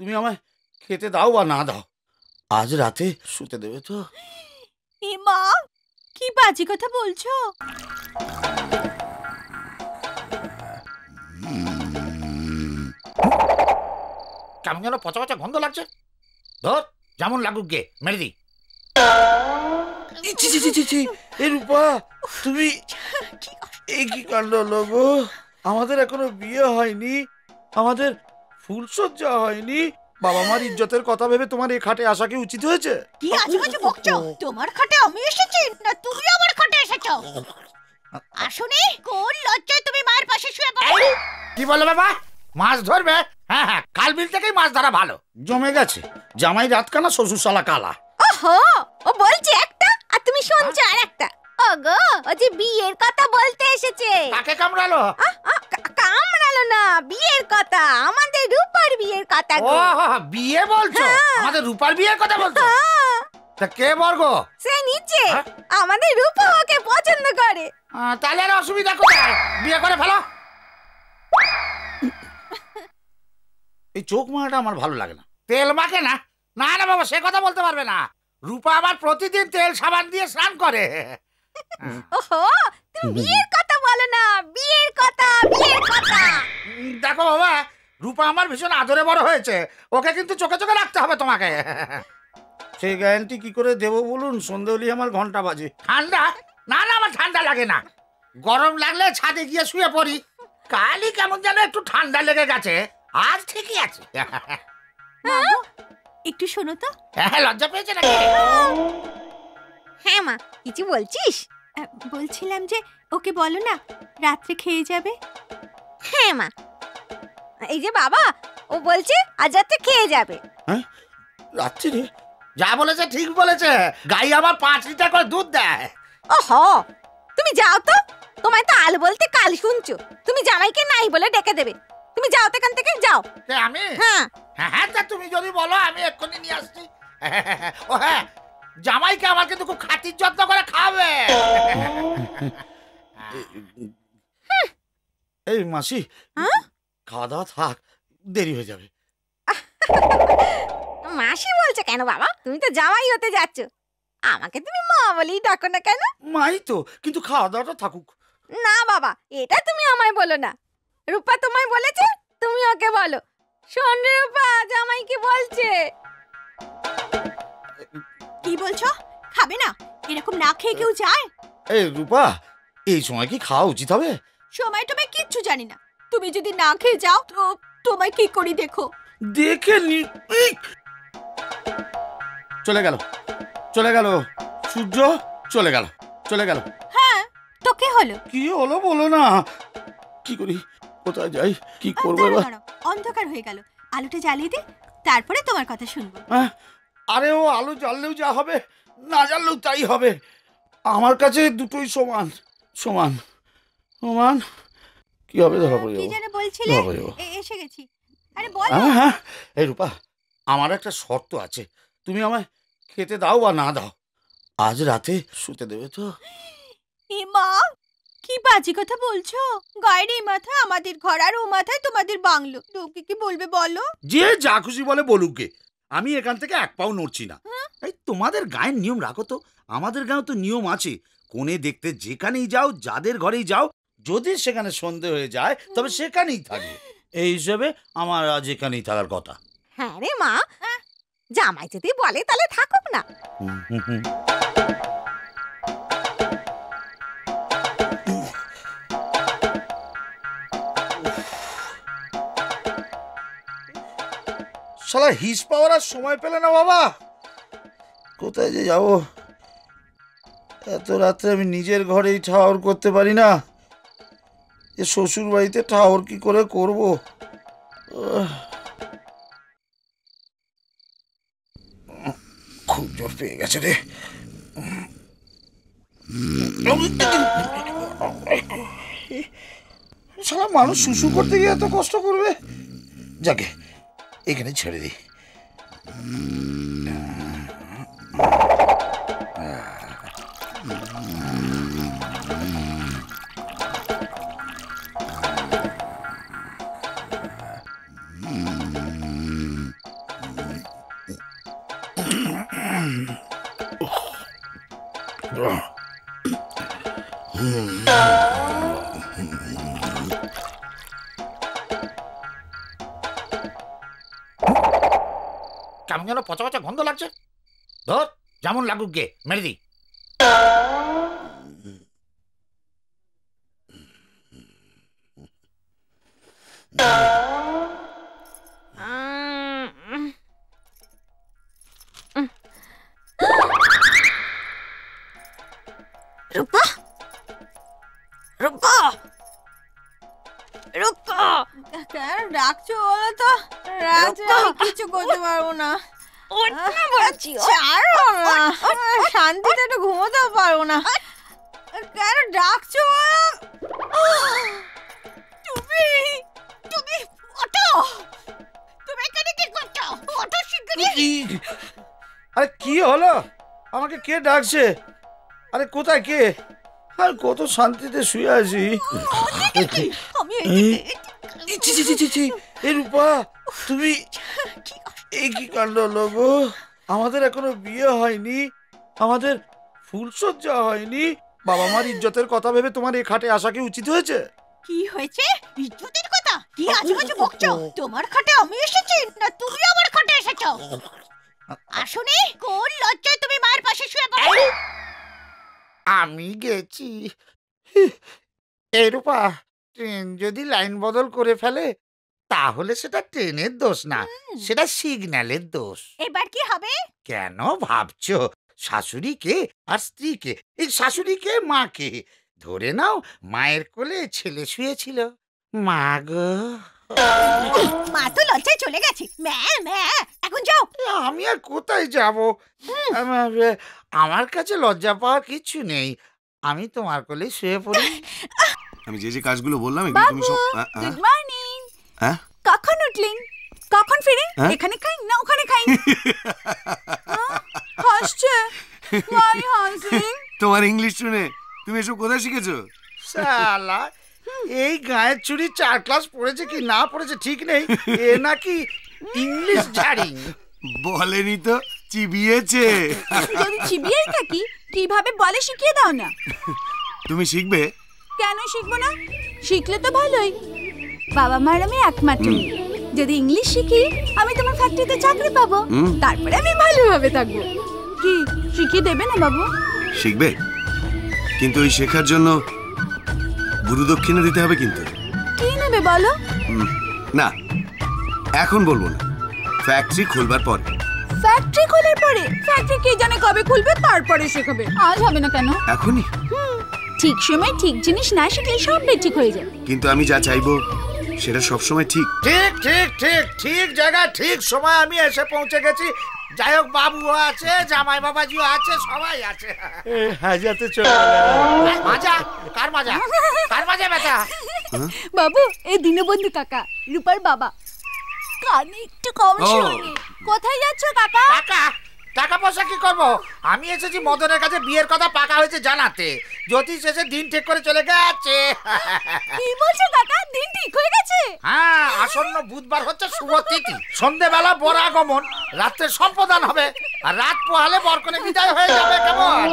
তুমি আমায় খেতে দাও বা না দাও, আজ রাতে শুতে দেবে তো? এ মা, কি বাজে কথা বলছো? কেমন যেন পচা পচা গন্ধ লাগছে। ধর, যেমন লাগুক গে, মেরে দি। এ রূপা, তুমি এই কি কাণ্ড হলো গো? আমাদের এখনো বিয়ে হয়নি, আমাদের ফুলসজ্জা হয়নি, বাবা মার ইজ্জতের কথা ভেবে তোমার এই খাটে আসা কি উচিত হয়েছে? কি আজেবাজে বকছো? তোমার খাটে আমি এসেছি না তুমি আমার খাটে এসেছো? আসুনি, কোন লজ্জায় তুমি মায়ের পাশে শুয়ে পড়ো? কি বলো বাবা? মাছ ধরবে? হ্যাঁ হ্যাঁ, কাল বিল থেকেই মাছ ধরা ভালো। জমে গেছে, জামাই রাত কানা শ্বশুর শালা কালা। ওহো, ও বলছে একটা আর তুমি শুনছো আর একটা। ওগো, ও যে বিয়ের কথা বলতে এসেছে। কাকে কামড়ালো? কামড়ালো না, বিয়ের কথা, আমাদের রূপার বিয়ের কথা ও গো। বিয়ে বলছো? আমাদের রূপার বিয়ের কথা বলছো? তা কে বর্গ? সে নিচে, আমাদের রূপা ওকে পছন্দ করে। তাহলে আর অসুবিধা কোথায়? বিয়ে করে ফেলো। এই চোখ মারাটা আমার ভালো লাগে না। তেল মাখে না? না না বাবা, সে কথা বলতে পারবে না। রূপা আবার প্রতিদিন তেল সাবান দিয়ে স্নান করে। ওহো, তুমি বিয়ের কথা বলো না, বিয়ের কথা, বিয়ের কথা। দেখো বাবা, রূপা আমার ভীষণ আদরে বড় হয়েছে, ওকে কিন্তু চোখে চোখে রাখতে হবে তোমাকে। সেই গ্যারান্টি কি করে দেবো বলুন? সন্ধ্যে হলেই আমার ঘন্টা বাজে। ঠান্ডা? না না, আমার ঠান্ডা লাগে না। গরম লাগলে ছাদে গিয়ে শুয়ে পড়ি। কালই কেমন যেন একটু ঠান্ডা লেগে গেছে, আজ ঠিকই আছে। একটু শোনো তো। লজ্জা পেয়েছে নাকি? হ্যাঁ মা, কিছু বলছিস? বলছিলাম যে ওকে বলো না রাত্রে খেয়ে যাবে। হ্যাঁ মা, এই যে বাবা, ও বলছে আজ রাতে খেয়ে যাবে। হ্যাঁ, রাত্রি? যা বলেছে ঠিক বলেছে, গাই আমার 5 লিটার করে দুধ দেয়। ওহো, তুমি যাও তো, তোমায় তো আল বলতে কাল শুনছো। তুমি জামাইকে নাই বলে ডেকে দেবে। তুমি যাও তো এখান থেকে, যাও। আমি? হ্যাঁ হ্যাঁ, তা তুমি যদি বলো আমি এক্ষুনি নিয়ে আসছি। ও হ্যাঁ, জামাইকে আমার কিন্তু খুব খাতির যত্ন করে খাবে। এই মাসি, খাওয়া দাওয়া থাক, দেরি হয়ে যাবে। মাসি বলছে কেন বাবা? তুমি তো জামাই হতে যাচ্ছ, আমাকে তুমি মা বলেই ডাকো না কেন? মাই তো, কিন্তু খাওয়া দাওয়াটা থাকুক। না বাবা, এটা তুমি আমায় বলো না। রূপা তোমায় বলেছে, তুমি ওকে বলো। শোন রূপা, জামাই কি বলছে? কি বলছো? খাবে না? এরকম না খেয়ে কেউ যায়? এই রূপা, এই সময় কি খাওয়া উচিত হবে? সময় টময় কিচ্ছু জানি না। তুমি যদি না খেয়ে যাও তো তোমায় কি করি দেখো। দেখে নি। চলে গেল, চলে গেল, সূর্য চলে গেল, চলে গেল। হ্যাঁ, তো কি হলো? কি হলো বলো না। কি করি, কোথায় যাই, কি করবো এবার? অন্ধকার হয়ে গেল, আলোটা জ্বালিয়ে দে, তারপরে তোমার কথা শুনবো। আরে ও আলো জ্বাললেও যা হবে, না জ্বাললেও তাই হবে। আমার কাছে দুটোই সমান সমান সমান। কি হবে, ধরা পড়ে কি যাবো। যেন বলছিলে? এসে গেছি। আরে বল। হ্যাঁ, এই রূপা, আমার একটা শর্ত আছে, তুমি আমায় খেতে দাও বা না দাও, আজ রাতে শুতে দেবে তো? এ মা, কি বাজে কথা বলছো? গায়ের এই মাথায় আমাদের ঘর, আর ও মাথায় তোমাদের বাংলো। লোকে কি বলবে বলো? যে যা খুশি বলে বলুক গে, আমি এখান থেকে এক পাও নড়ছি না। এই তোমাদের গায়ের নিয়ম রাখো তো, আমাদের গাঁও তো নিয়ম আছে। কোণে দেখতে যেখানেই যাও, যাদের ঘরেই যাও, যদি সেখানে সন্ধে হয়ে যায় তবে সেখানেই থাকবে। এই হিসেবে আমার আজ এখানেই থাকার কথা। হ্যাঁ রে মা, জামাই যদি বলে তাহলে থাকুক না। শালা হিস পাওয়ার আর সময় পেলে না বাবা। কোথায় যে যাবো? এত রাত্রে আমি নিজের ঘরেই ঠাওর করতে পারি না, এ শ্বশুর বাড়িতে ঠাওর কি করে করব? খুব জোর পেয়ে গেছে রে। শালা মানুষ শুশু করতে গিয়ে এত কষ্ট করবে? যাকে এখানে ছেড়ে দিই। কেমন যেন পচা পচা গন্ধ লাগছে। ধর যেমন লাগুক গে, মেরে দি। রূপা, রূপা, রূপা, কেন ডাকছো বলো তো? আমি কিছু করতে পারবো না। ছাড়ো না, শান্তিতে একটু ঘুমোতেও পারবো না। কেন ডাকছো বলো? তুমি তুমি ওঠো, তুমি এখানে কি করছো? ওঠো শিগগিরই। আরে কি হলো? আমাকে কে ডাকছে? আরে কোথায় কে? আর কত শান্তিতে শুয়ে আছি। আমি এই রূপা, তুমি এই কি কাণ্ড হলো গো? আমাদের এখনো বিয়ে হয়নি, আমাদের ফুলসজ্জা হয়নি, বাবা মার ইজ্জতের কথা ভেবে তোমার এই খাটে আসা কি উচিত হয়েছে? কি হয়েছে? ইজ্জতের কথা কি আজেবাজে বকছো? তোমার খাটে আমি এসেছি না তুমি আমার খাটে এসেছো? আসুনি, কোন লজ্জায় তুমি মায়ের পাশে শুয়ে পড়ো? আমি গেছি। এই রূপা, ট্রেন যদি লাইন বদল করে ফেলে তাহলে সেটা ট্রেনের দোষ না, সেটা সিগন্যালের দোষ। এবার কি হবে? কেন ভাবছো? শাশুড়িকে আর স্ত্রীকে, এই শাশুড়িকে মাকে ধরে নাও, মায়ের কোলে ছেলে শুয়েছিল। মা গো, মা তো লজ্জায় চলে গেছে। ম্যা ম্যা, এখন যাও। আমি আর কোথায় যাব? আমার কাছে লজ্জা পাওয়ার কিছু নেই, আমি তোমার কোলে শুয়ে পড়ি। আমি যে যে কাজগুলো বললাম এগুলো তুমি সব গুড মর্নিং। হ্যাঁ, কখন উঠলেন? কখন ফিরেন? হ্যাঁ? এখানে খাই না ওখানে খাই? হাসছে, why হাসিং? তোমার ইংলিশ শুনে তুমি এসব কোথায় শিখেছো? শালা, এই গায়ের চুরি 4 ক্লাস পড়েছে কি না পড়েছে ঠিক নেই, এ নাকি ইংলিশ ঝাড়ি। বলেনি তো, চিবিয়েছে। যদি চিবিয়েই থাকি কিভাবে বলে শিখিয়ে দাও না। তুমি শিখবে? কেন শিখবো না? শিখলে তো ভালোই। বাবা মার আমি একমাত্র মেয়ে। যদি ইংলিশ শিখি আমি তোমার ফ্যাক্টরিতে চাকরি পাবো, তারপরে আমি ভালোভাবে থাকবো। কি শিখিয়ে দেবে না বাবু? শিখবে, কিন্তু ওই শেখার জন্য গুরু দক্ষিণা দিতে হবে কিন্তু। কি নেবে বলো? না, এখন বলবো না, ফ্যাক্টরি খুলবার পর। ফ্যাক্টরি খোলার পরে? ফ্যাক্টরি কে জানে কবে খুলবে, তারপরে শেখাবে। আজ হবে না কেন? এখনই। ঠিক সময় ঠিক জিনিস না শিখলে সবটাই ঠিক হয়ে যায়। কিন্তু আমি যা চাইবো সেটা সবসময় ঠিক। ঠিক ঠিক ঠিক ঠিক জায়গায় ঠিক সময় আমি এসে পৌঁছে গেছি। যাই হোক, বাবুও আছে, জামাই বাবাজিও আছে, সবাই আছে। হাজাতে চলে মাজা কার মাজা? কার মাজা বেটা? বাবু, এই দীনবন্ধু কাকা, রূপার বাবা। কানে একটু কম শোনে। কোথায় যাচ্ছ কাকা? টাকা টাকা পয়সা কি করবো? আমি এসেছি মদনের কাছে বিয়ের কথা পাকা হয়েছে জানাতে। জ্যোতিষ এসে দিন ঠিক করে চলে গেছে। কি বলছো কাকা? দিন ঠিক হয়ে গেছে? হ্যাঁ, আসন্ন বুধবার হচ্ছে শুভ তিথি। সন্ধ্যেবেলা বর আগমন, রাত্রে সম্প্রদান হবে, আর রাত পোহালে বরকনে বিদায় হয়ে যাবে। কেমন?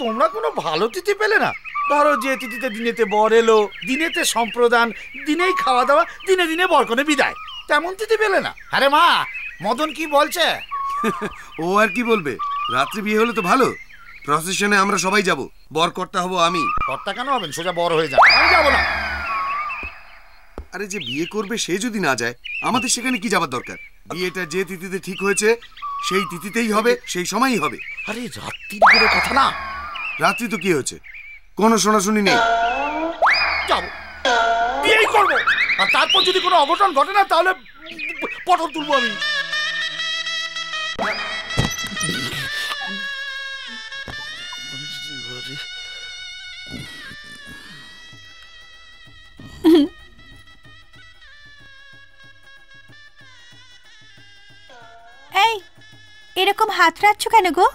তোমরা কোনো ভালো তিথি পেলে না? ধরো যে তিথিতে দিনেতে বর এলো, দিনেতে সম্প্রদান, দিনেই খাওয়া দাওয়া, দিনে দিনে বরকনে বিদায়, তেমন তিথি পেলে না? আরে মা, মদন কি বলছে? ও আর কি বলবে, রাত্রি বিয়ে হলে তো ভালো। প্রসেশনে আমরা সবাই যাব, বরকর্তা হব আমি। কর্তা কেন হবেন? সোজা বড় হয়ে যাবে। আমি যাবো না। আরে যে বিয়ে করবে সে যদি না যায়, আমাদের সেখানে কি যাবার দরকার? বিয়েটা যে তিথিতে ঠিক হয়েছে সেই তিথিতেই হবে, সেই সময়ই হবে। আরে রাত্রির কথা না। রাত্রি তো কি হয়েছে, কোনো শোনাশুনি নেই। যাবো, বিয়েই করবো, আর তারপর যদি কোনো অঘটন ঘটে না তাহলে পটল তুলবো আমি। এই, এরকম হাত রাখছো কেন গো?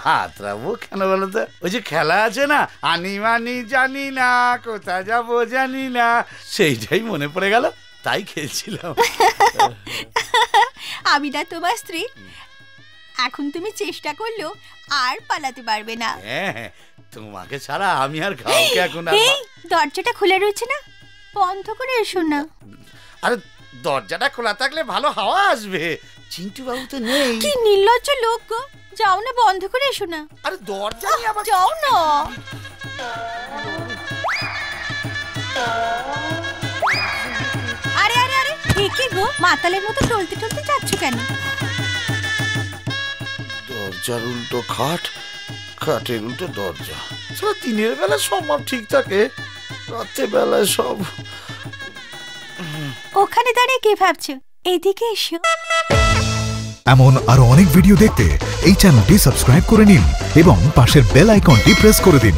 হাতরাবো কেন বলো তো? ওই যে খেলা আছে না, আনি মানি জানি না, কোথায় যাবো জানি না, সেইটাই মনে পড়ে গেল, তাই খেলছিলাম। আমি না তোমার স্ত্রী? এখন তুমি চেষ্টা করলেও আর পালাতে পারবে না। হ্যাঁ, তোমাকে ছাড়া আমি আর কাউকে এখন আর এই দরজাটা খোলা রয়েছে না, বন্ধ করে এসো না। আরে দরজাটা খোলা থাকলে ভালো হাওয়া আসবে। চিন্টু বাবু তো নেই। কি নির্লজ্জ লোক গো, যাও না, বন্ধ করে এসো না। আরে দরজা নিয়ে আবার যাও না। আরে আরে আরে কি গো, মাতালের মতো টলতে টলতে যাচ্ছ কেন? দরজার উল্টো খাট, খাটের উল্টো দরজা। সারা দিনের বেলা সব মাপ ঠিক থাকে, রাতের বেলায় সব। ওখানে দাঁড়িয়ে কি ভাবছো? এইদিকে এসো। এমন আরো অনেক ভিডিও দেখতে এই চ্যানেলটি সাবস্ক্রাইব করে নিন এবং পাশের বেল আইকনটি প্রেস করে দিন।